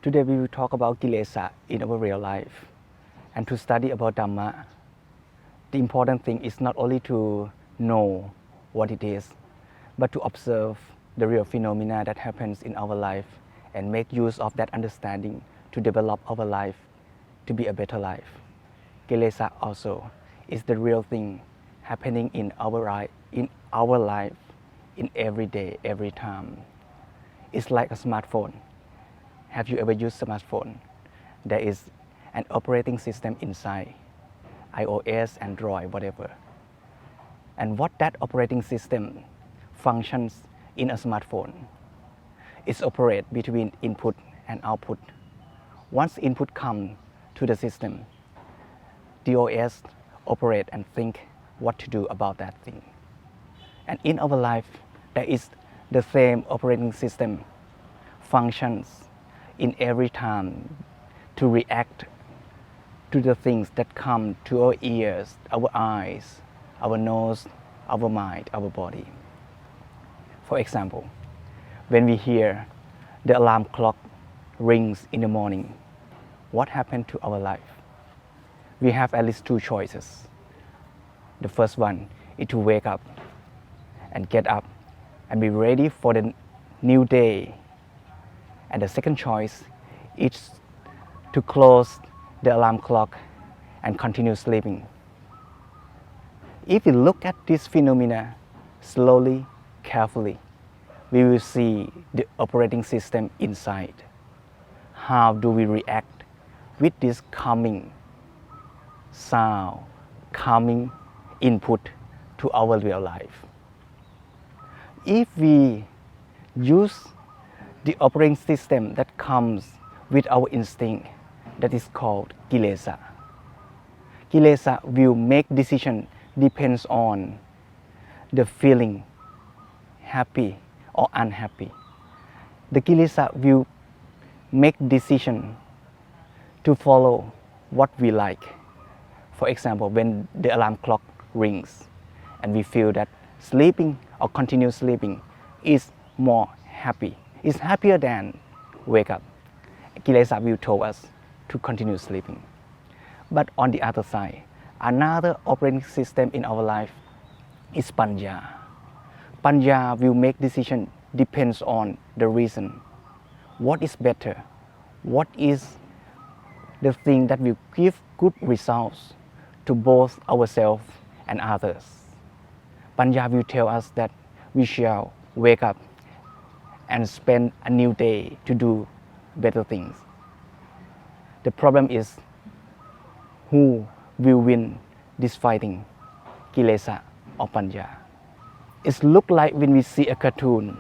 Today we will talk about Kilesa in our real life. And to study about Dhamma, the important thing is not only to know what it is, but to observe the real phenomena that happens in our life and make use of that understanding to develop our life to be a better life. Kilesa also is the real thing happening in our life in every day, every time. It's like a smartphone. Have you ever used a smartphone? There is an operating system inside, iOS, Android, whatever. And what that operating system functions in a smartphone is operate between input and output. Once input comes to the system, the OS operate and think what to do about that thing. And in our life, there is the same operating system functions in every time to react to the things that come to our ears, our eyes, our nose, our mind, our body. For example, when we hear the alarm clock rings in the morning, what happened to our life? We have at least two choices. The first one is to wake up and get up and be ready for the new day. And the second choice is to close the alarm clock and continue sleeping. If we look at this phenomena slowly, carefully, we will see the operating system inside. How do we react with this coming sound, coming input to our real life? If we use the operating system that comes with our instinct, that is called Kilesa. Kilesa will make decision depends on the feeling happy or unhappy. The Kilesa will make decision to follow what we like. For example, when the alarm clock rings and we feel that sleeping or continue sleeping is more happy, is happier than wake up, Kilesa will tell us to continue sleeping. But on the other side, another operating system in our life is Panya. Panya will make decision depends on the reason. What is better? What is the thing that will give good results to both ourselves and others? Panya will tell us that we shall wake up and spend a new day to do better things. The problem is who will win this fighting, Kilesa or Panya? It looks like when we see a cartoon,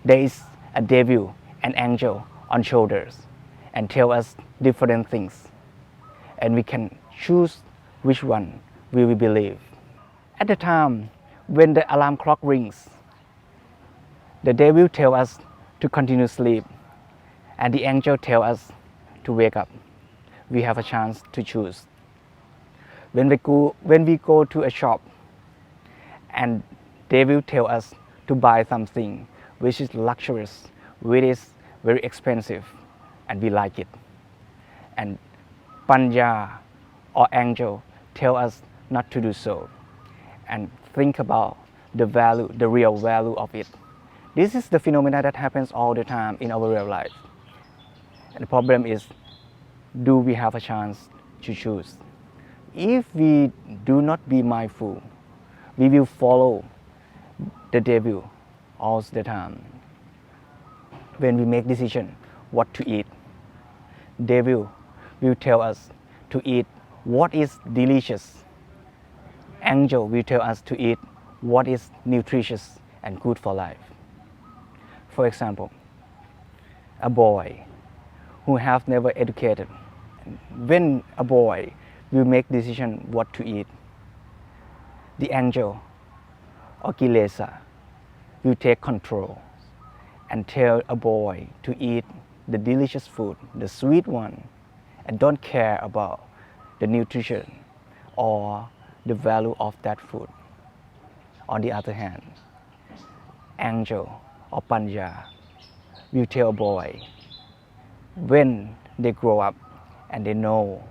there is a devil and angel on shoulders and tell us different things, and we can choose which one we will believe. At the time when the alarm clock rings, the devil tell us to continue sleep, and the angel tell us to wake up. We have a chance to choose. When we go to a shop and they will tell us to buy something which is luxurious, which is very expensive, and we like it. And Panya or angel tell us not to do so and think about the value, the real value of it. This is the phenomena that happens all the time in our real life. And the problem is, do we have a chance to choose? If we do not be mindful, we will follow the devil all the time. When we make decision what to eat, devil will tell us to eat what is delicious. Angel will tell us to eat what is nutritious and good for life. For example, a boy who have never educated, when a boy will make decision what to eat, the angel or Kilesa will take control and tell a boy to eat the delicious food, the sweet one, and don't care about the nutrition or the value of that food. On the other hand, angel or Panya will tell a boy when they grow up and they know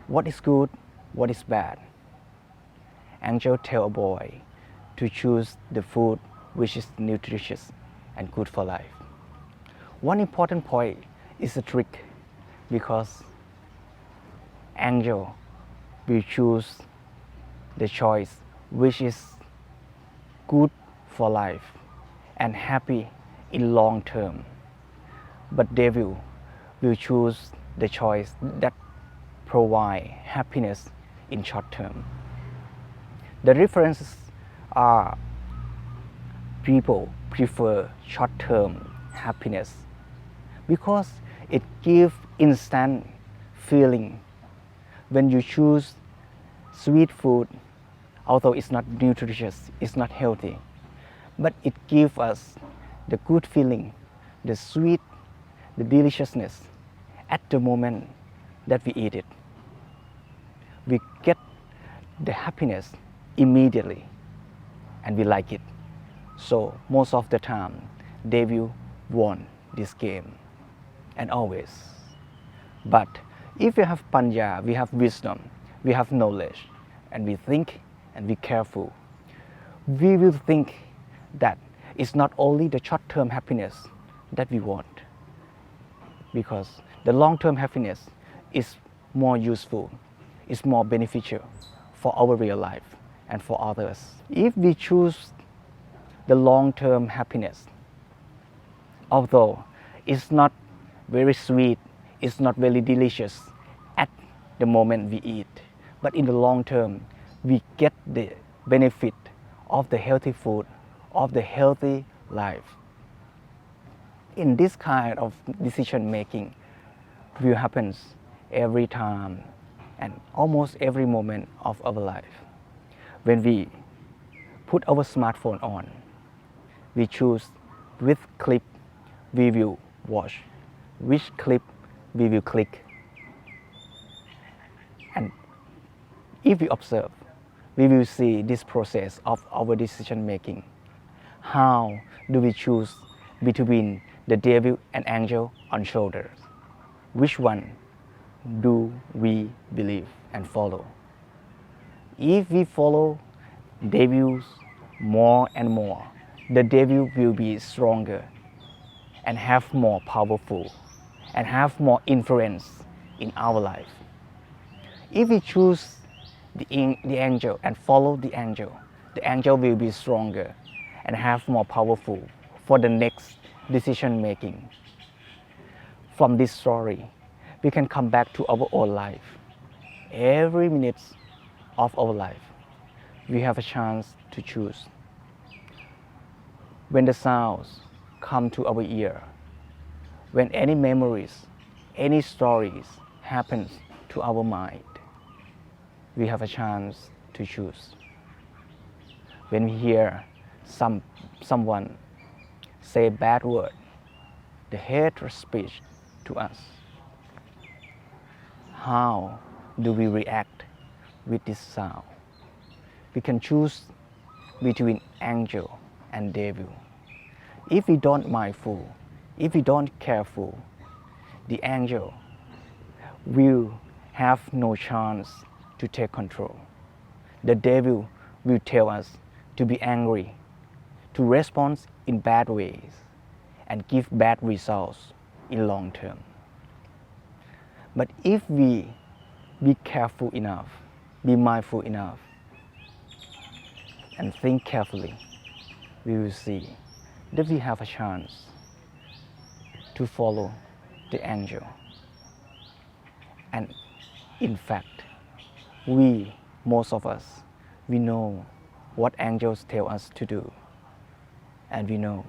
what is good, what is bad, angel tell a boy to choose the food which is nutritious and good for life. One important point is a trick because angel will choose the choice which is good for life and happy in long term, but devil will choose the choice that provide happiness in short term. The differences are people prefer short term happiness because it gives instant feeling. When you choose sweet food, although it's not nutritious, it's not healthy, but it gives us the good feeling, the sweet, the deliciousness at the moment that we eat it. We get the happiness immediately and we like it. So most of the time they will won this game and always. But if we have panya, we have wisdom, we have knowledge, and we think and be careful, we will think that it's not only the short-term happiness that we want, because the long-term happiness is more useful, is more beneficial for our real life and for others. If we choose the long-term happiness, although it's not very sweet, it's not very delicious at the moment we eat, but in the long term, we get the benefit of the healthy food, of the healthy life. In this kind of decision making will happen every time and almost every moment of our life. When we put our smartphone on, we choose which clip we will watch, which clip we will click. And if we observe, we will see this process of our decision making. How do we choose between the devil and angel on shoulders? Which one do we believe and follow? If we follow devils more and more, the devil will be stronger and have more powerful and have more influence in our life. If we choose the angel and follow the angel will be stronger and have more powerful for the next decision making. From this story, we can come back to our own life. Every minute of our life, we have a chance to choose. When the sounds come to our ear, when any memories, any stories happens to our mind, we have a chance to choose. When we hear someone say bad word, the hatred speech to us, how do we react with this sound? We can choose between angel and devil. If we don't mindful, if we don't careful, the angel will have no chance to take control. The devil will tell us to be angry, to respond in bad ways, and give bad results in long term. But if we be careful enough, be mindful enough, and think carefully, we will see that we have a chance to follow the angel. And in fact, most of us, we know what angels tell us to do. And we know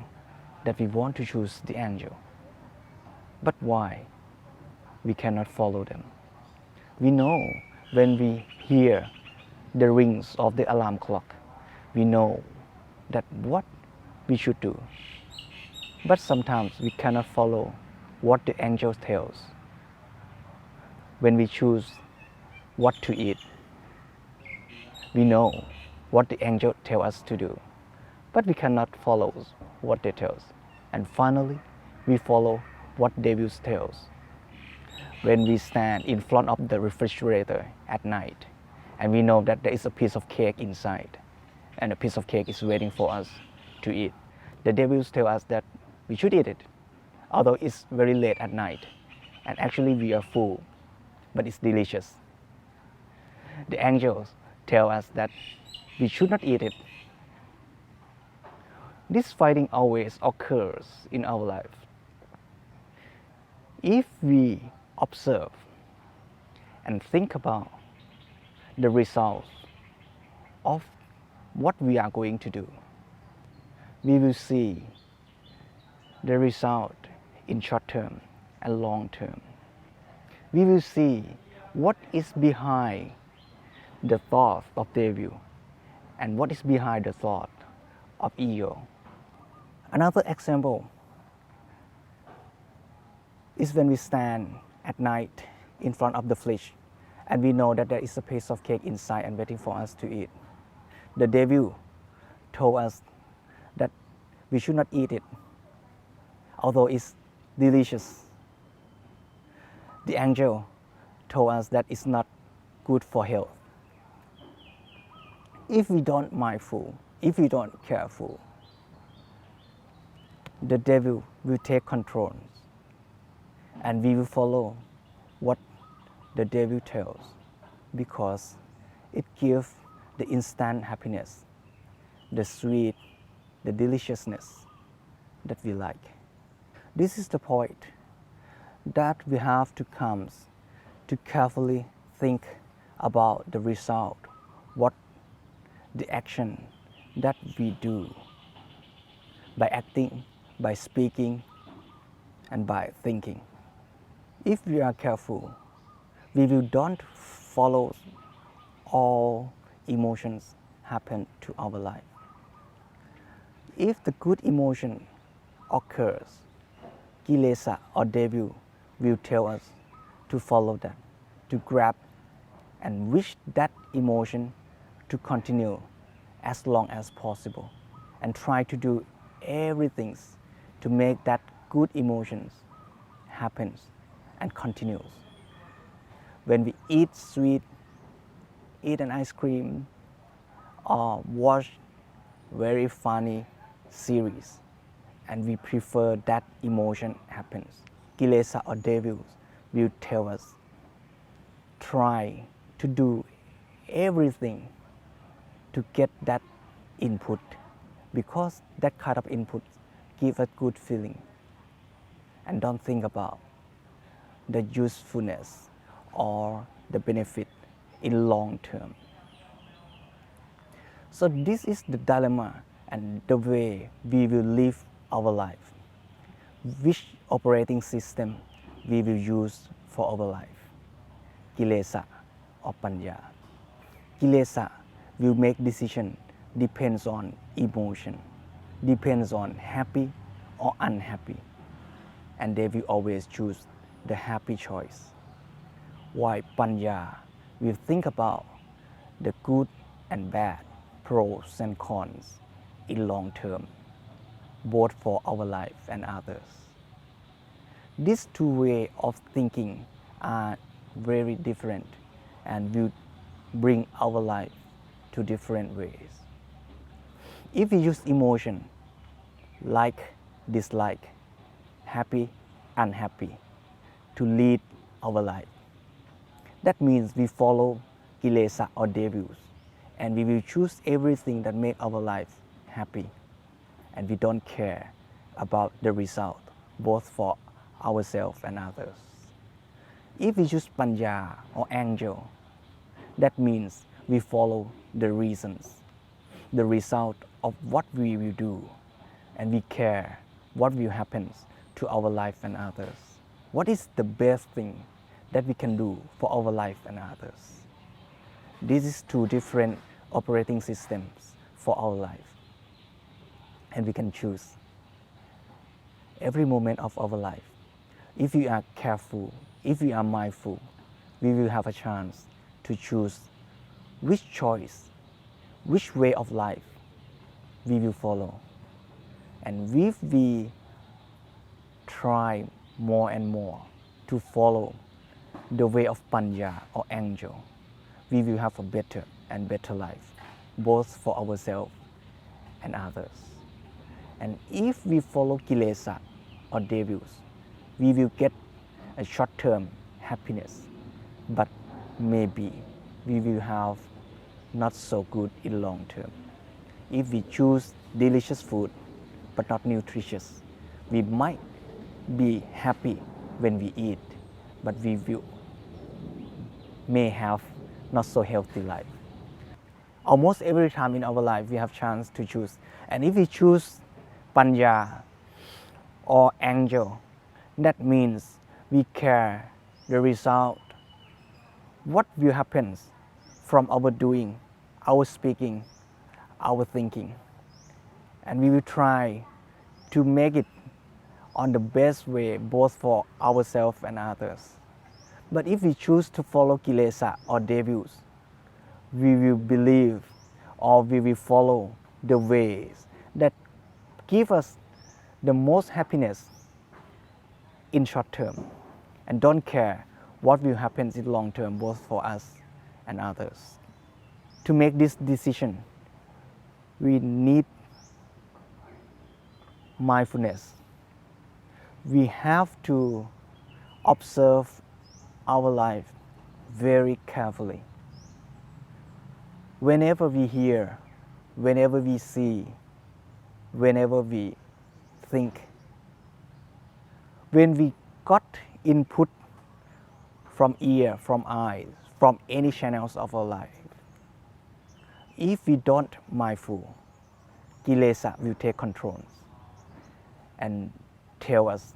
that we want to choose the angel. But why we cannot follow them? We know when we hear the rings of the alarm clock, we know that what we should do. But sometimes we cannot follow what the angel tells. When we choose what to eat, we know what the angel tells us to do, but we cannot follow what they tell us. And finally, we follow what devils tells. When we stand in front of the refrigerator at night and we know that there is a piece of cake inside and a piece of cake is waiting for us to eat, the devils tell us that we should eat it, although it's very late at night and actually we are full, but it's delicious. The angels tell us that we should not eat it. This fighting always occurs in our life. If we observe and think about the results of what we are going to do, we will see the result in short term and long term. We will see what is behind the thought of devil and what is behind the thought of ego. Another example is when we stand at night in front of the fridge and we know that there is a piece of cake inside and waiting for us to eat. The devil told us that we should not eat it, although it's delicious. The angel told us that it's not good for health. If we don't mindful, if we don't careful, the devil will take control and we will follow what the devil tells because it gives the instant happiness, the sweet, the deliciousness that we like. This is the point that we have to come to carefully think about the result, what the action that we do by acting, by speaking, and by thinking. If we are careful, we will don't follow all emotions happen to our life. If the good emotion occurs, kilesa or devil will tell us to follow that, to grab and wish that emotion to continue as long as possible and try to do everything to make that good emotions happen and continues. When we eat sweet, eat an ice cream, or watch very funny series, and we prefer that emotion happens, kilesa or devils will tell us, try to do everything to get that input because that kind of input gives a good feeling and don't think about the usefulness or the benefit in long term. So this is the dilemma and the way we will live our life. Which operating system we will use for our life, kilesa or panya. Kilesa will make decision depends on emotion, depends on happy or unhappy, and they will always choose the happy choice. While panya will think about the good and bad, pros and cons in long term, both for our life and others. These two ways of thinking are very different and will bring our life to different ways. If we use emotion, like, dislike, happy, unhappy, to lead our life, that means we follow kilesa or devils and we will choose everything that makes our life happy and we don't care about the result both for ourselves and others. If we use panya or angel, that means we follow the reasons, the result of what we will do, and we care what will happen to our life and others. What is the best thing that we can do for our life and others? This is two different operating systems for our life, and we can choose every moment of our life. If we are careful, if we are mindful, we will have a chance to choose which choice, which way of life we will follow. And if we try more and more to follow the way of Panya or angel, we will have a better and better life, both for ourselves and others. And if we follow Kilesa or devils, we will get a short-term happiness, but maybe we will have not so good in long term. If we choose delicious food but not nutritious, we might be happy when we eat, but we will may have not so healthy life. Almost every time in our life we have chance to choose, and if we choose Panya or angel, that means we care the result, what will happen from our doing, our speaking, our thinking, and we will try to make it on the best way both for ourselves and others. But if we choose to follow Kilesa or devils, we will believe or we will follow the ways that give us the most happiness in short term and don't care what will happen in long term both for us and others. To make this decision, we need mindfulness. We have to observe our life very carefully. Whenever we hear, whenever we see, whenever we think, when we got input from ear, from eyes, from any channels of our life, if we don't mindful, Kilesa will take control and tell us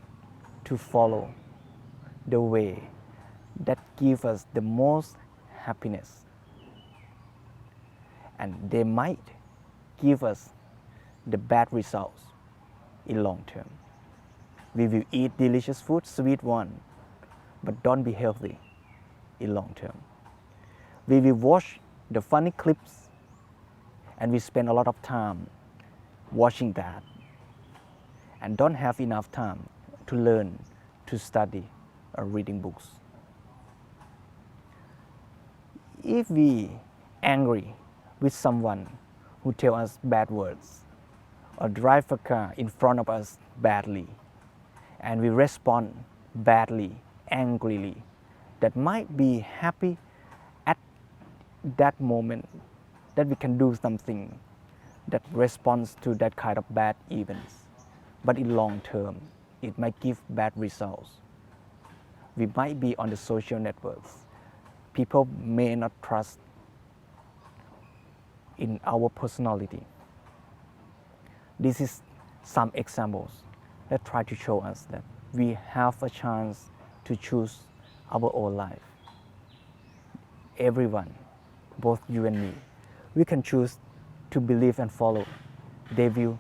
to follow the way that gives us the most happiness, and they might give us the bad results in long term. We will eat delicious food, sweet one, but don't be healthy in long term. We will watch the funny clips and we spend a lot of time watching that and don't have enough time to learn, to study or reading books. If we angry with someone who tell us bad words or drive a car in front of us badly and we respond badly, angrily, that might be happy at that moment that we can do something that responds to that kind of bad events, but in long term it might give bad results. We might be on the social networks. People may not trust in our personality. This is some examples that try to show us that we have a chance to choose our own life. Everyone, both you and me, we can choose to believe and follow devil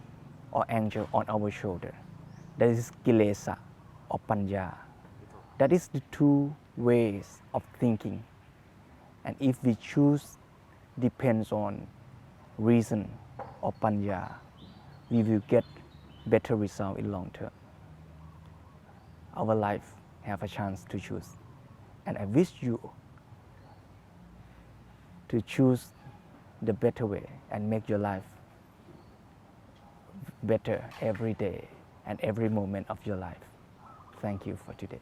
or angel on our shoulder. That is Kilesa or Panya. That is the two ways of thinking. And if we choose depends on reason or Panya, we will get better result in long term. Our life have a chance to choose. And I wish you to choose the better way and make your life better every day and every moment of your life. Thank you for today.